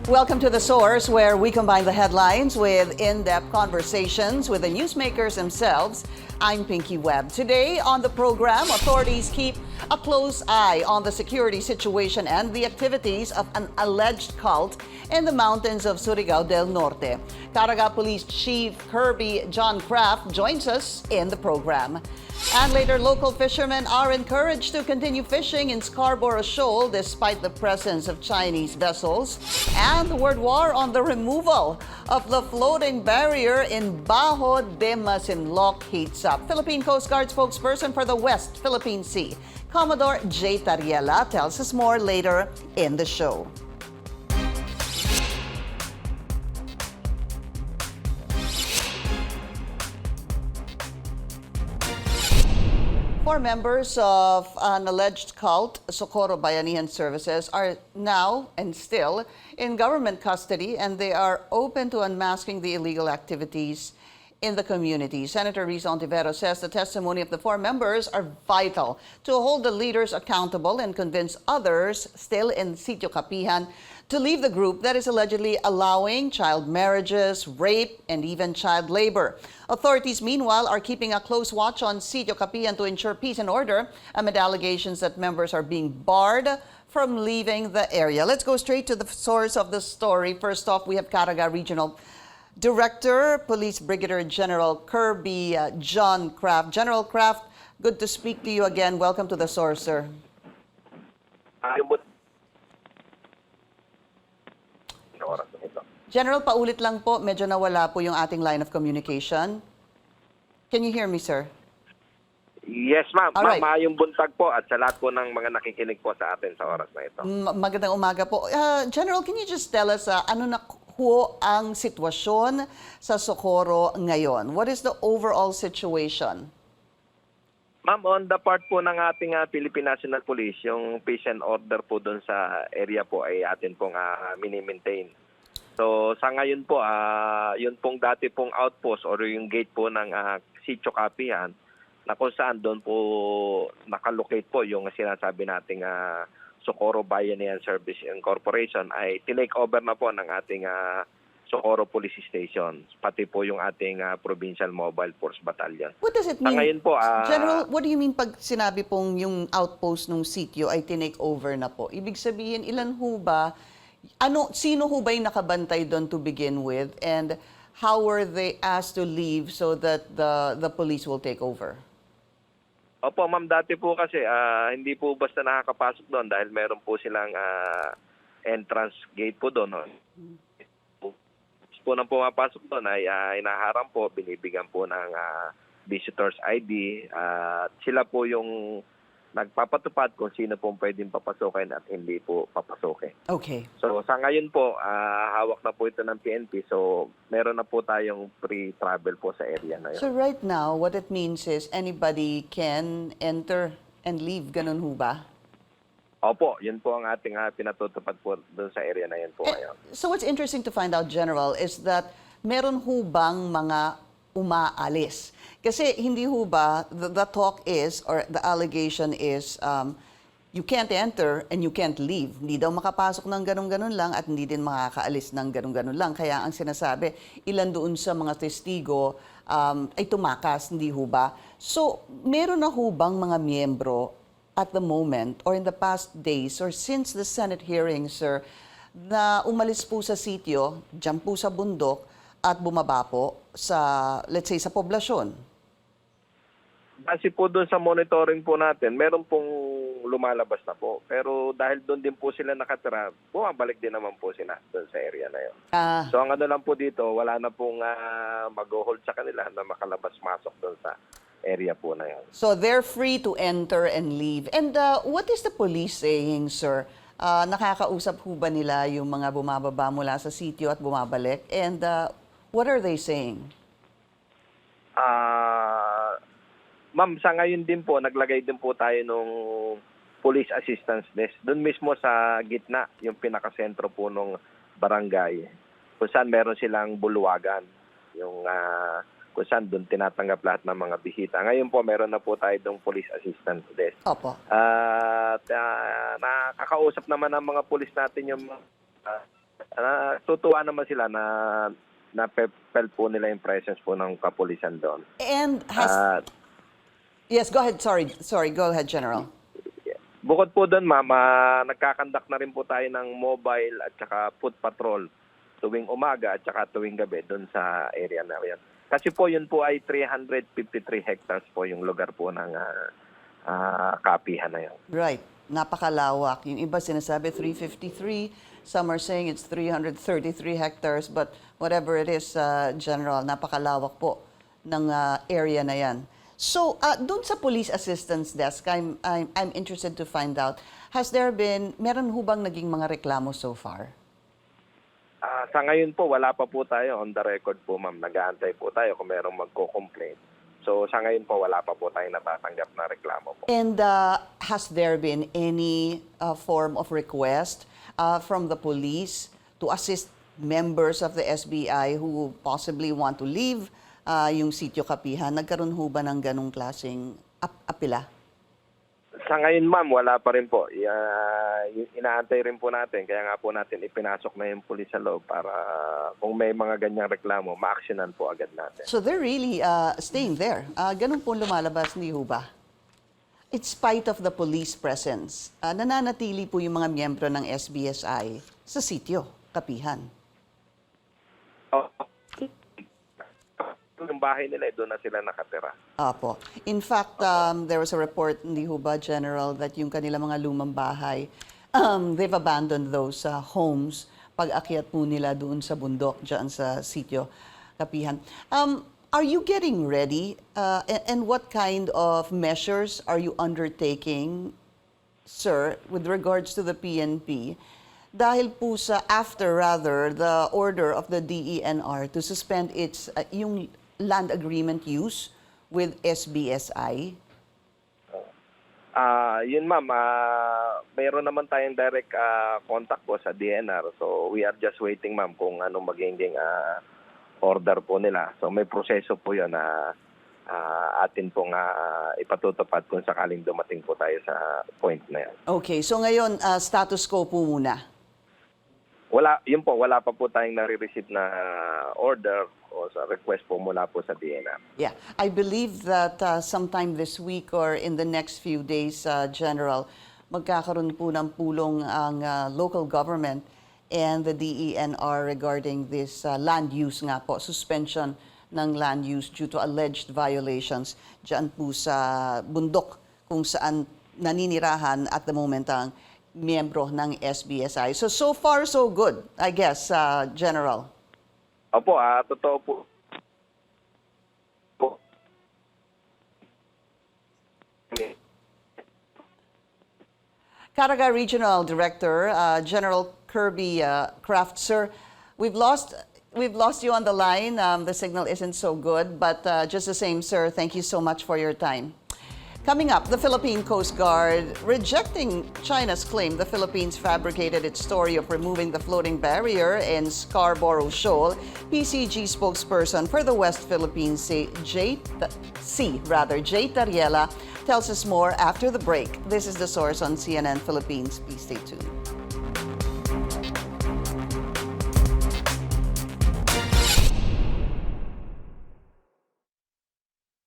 Welcome to The Source, where we combine the headlines with in-depth conversations with the newsmakers themselves. I'm Pinky Webb. Today on the program, authorities keep a close eye on the security situation and the activities of an alleged cult in the mountains of Surigao del Norte. Caraga Police Chief Kirby John Kraft joins us in the program. And later, local fishermen are encouraged to continue fishing in Scarborough Shoal despite the presence of Chinese vessels. And the word war on the removal of the floating barrier in Bajo de Masinloc heats up. Philippine Coast Guard spokesperson for the West Philippine Sea, Commodore J. Tariela, tells us more later in the show. Four members of an alleged cult, Socorro Bayanihan Services, are now and still in government custody, and they are open to unmasking the illegal activities in the community. Senator Riza Ontiveros says the testimony of the four members are vital to hold the leaders accountable and convince others still in Sitio Capihan to leave the group that is allegedly allowing child marriages, rape, and even child labor. Authorities, meanwhile, are keeping a close watch on Sitio Capihan to ensure peace and order amid allegations that members are being barred from leaving the area. Let's go straight to the source of the story. First off, we have Caraga Regional Director, Police Brigadier General Kirby John Kraft. General Kraft, good to speak to you again. Welcome to the source, sir. General, paulit lang po, medyo nawala po yung ating line of communication. Can you hear me, sir? Yes, ma'am. Alright. Maayong buntag po at sa lahat po ng mga nakikinig po sa atin sa oras na ito. Magandang umaga po. General, can you just tell us ano na po ang sitwasyon sa Socorro ngayon? What is the overall situation? Ma'am, on the part po ng ating Philippine National Police, yung peace and order po doon sa area po ay atin pong mini-maintain. So sa ngayon po, yun pong dati pong outpost or yung gate po ng Sitio Capihan na kung saan doon po nakalocate po yung sinasabi nating Socorro Bayanihan Service Incorporation ay tinake over na po ng ating Socorro Police Station, pati po yung ating Provincial Mobile Force Battalion. What does it mean? Ngayon po, General, what do you mean pag sinabi pong yung outpost ng sitio ay tinake over na po? Ibig sabihin, ilan ho ba, sino ho ba yung nakabantay doon to begin with, and how were they asked to leave so that the police will take over? Opo, ma'am, dati po kasi hindi po basta nakakapasok doon dahil meron po silang entrance gate po doon. No? Po nang pumapasok doon ay inaharang po, binibigyan po ng visitors ID. Sila po yung nagpapatupad kung sino po pwedeng papasokin at hindi po papasokin. Okay. So sa ngayon po, hawak na po ito ng PNP. So meron na po tayong pre-travel po sa area na yun. So right now, what it means is anybody can enter and leave, ganun ho ba? Opo, yun po ang ating pinatutupad po doon sa area na yun po ngayon. So what's interesting to find out, General, is that meron ho bang mga umaalis? Kasi hindi ho ba, the talk is, or the allegation is, you can't enter and you can't leave. Hindi daw makapasok ng ganun-ganun lang at hindi din makakaalis ng ganun-ganun lang. Kaya ang sinasabi, ilan doon sa mga testigo ay tumakas, hindi ho ba? So meron na ho bang mga miyembro at the moment or in the past days or since the Senate hearing, sir, na umalis po sa sitio, dyan po sa bundok at bumaba po sa, let's say, sa poblasyon? Kasi po doon sa monitoring po natin, meron pong lumalabas na po. Pero dahil doon din po sila nakatira, bumabalik din naman po sila doon sa area na yun. So ang ano lang po dito, wala na pong mag-hold sa kanila na makalabas-masok doon sa area po na yun. So they're free to enter and leave. And what is the police saying, sir? Nakakausap ho ba nila yung mga bumababa mula sa sitio at bumabalik? And what are they saying? Ma'am, sa ngayon din po, naglagay din po tayo nung police assistance desk. Doon mismo sa gitna, yung pinakasentro po nung barangay, kung saan meron silang bulwagan. Yung kung saan doon tinatanggap lahat ng mga bisita. Ngayon po, meron na po tayo doong police assistance desk. Opo. At nakakausap naman ng mga pulis natin yung tutuwa naman sila na napepel po nila yung presence po ng kapulisan doon. And has... Ah, yes, go ahead. Sorry. Go ahead, General. Bukod po doon, ma'am, nagkakandak na rin po tayo ng mobile at saka foot patrol tuwing umaga at saka tuwing gabi doon sa area na yan. Kasi po yun po ay 353 hectares po yung lugar po ng kapihan na yun. Right. Napakalawak. Yung iba sinasabi 353. Some are saying it's 333 hectares. But whatever it is, General, napakalawak po ng area na yan. So, doon sa Police Assistance Desk, I'm interested to find out, meron ho bang naging mga reklamo so far? Sa ngayon po, wala pa po tayo on the record po, ma'am. Nag-aantay po tayo kung merong magko-complain. So, sa ngayon po, wala pa po tayong natatanggap na reklamo po. And has there been any form of request from the police to assist members of the SBI who possibly want to leave yung sitio Kapihan? Nagkaroon ho ba ng ganong klaseng apila? Sa ngayon, ma'am, wala pa rin po. Inaantay rin po natin. Kaya nga po natin ipinasok na yung pulis sa loob para kung may mga ganyang reklamo, ma-actionan po agad natin. So they're really staying there. Ganun po lumalabas, hindi ho ba? In spite of the police presence, nananatili po yung mga miyembro ng SBSI sa sitio Kapihan. Yung bahay nila, doon na sila nakatira. Apo. In fact, there was a report, hindi ho ba, General, that yung kanila mga lumang bahay, they've abandoned those homes pag-akyat po nila doon sa bundok, dyan sa sitio Kapihan. Are you getting ready? And what kind of measures are you undertaking, sir, with regards to the PNP? Dahil po sa the order of the DENR to suspend its yung land agreement use with SBSI? Yun, ma'am, mayroon naman tayong direct contact po sa DNR. So we are just waiting, ma'am, kung anong magiging order po nila. So may proseso po yun na atin pong ipatutupad kung sakaling dumating po tayo sa point na yan. Okay, so ngayon, status quo po muna. Wala pa po tayong nare-receive na order o sa request po mula po sa DNR. Yeah, I believe that sometime this week or in the next few days, General, magkakaroon po ng pulong ang local government and the DENR regarding this land use nga po, suspension ng land use due to alleged violations dyan po sa bundok kung saan naninirahan at the moment ang miyembro ng SBSI. So far, so good, I guess, General. Opo, totoo po. Caraga Regional Director, General Kirby Kraft, sir, we've lost you on the line. The signal isn't so good, but just the same, sir, thank you so much for your time. Coming up, the Philippine Coast Guard rejecting China's claim the Philippines fabricated its story of removing the floating barrier in Scarborough Shoal. PCG spokesperson for the West Philippine Sea, Jay Tariela, tells us more after the break. This is The Source on CNN Philippines. Please stay tuned.